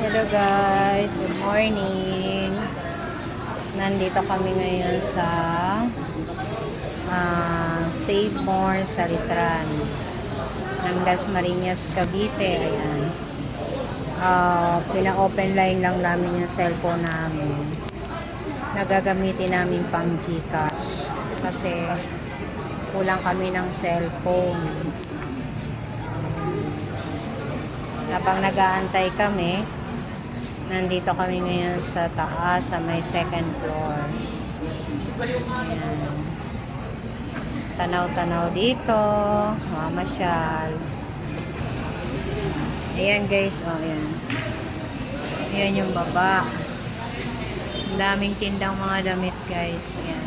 Hello guys, good morning. Nandito kami ngayon sa Save More sa Litran ng Dasmariñas, Cavite. Ayan. Pina-open line lang namin yung cellphone namin. Nagagamitin namin pang GCash kasi kulang kami ng cellphone. Habang nag-aantay kami, nandito kami ngayon sa taas, sa may second floor. Ayan. Tanaw-tanaw dito, mamasyal. Ayan guys, oh ayan. Ayan yung baba. Ang daming tindang mga damit guys. Ayan.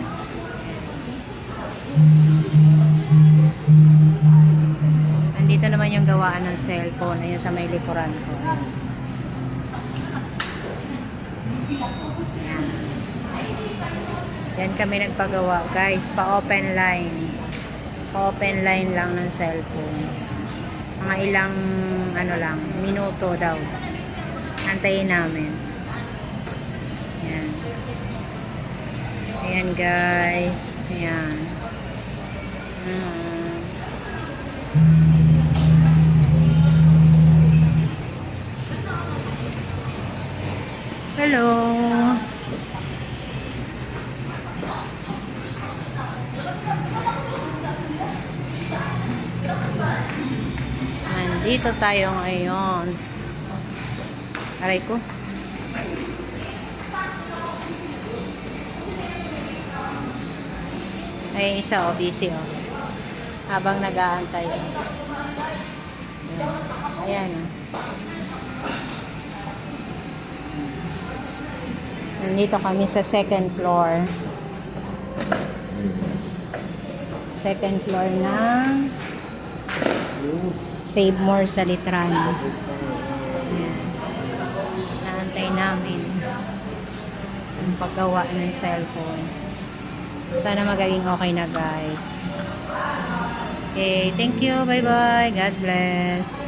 Dito naman yung gawaan ng cellphone. Ayan sa may likuran ko. Ayan. Yan kami nagpagawa guys. Pa-open line. Pa-open line lang ng cellphone. Mga ilang minuto daw. Antayin namin. Ayan. Ayan guys. Ayan. Hello. Nandito tayo ngayon. Aray ko. Ay, isa o, busy o. Habang nag-aantay. Ayan. Nandito kami sa second floor. Second floor ng Save More sa Litran. Ayan. Naantay namin ang paggawa ng cellphone. Sana magiging okay na guys. Okay, thank you. Bye-bye. God bless.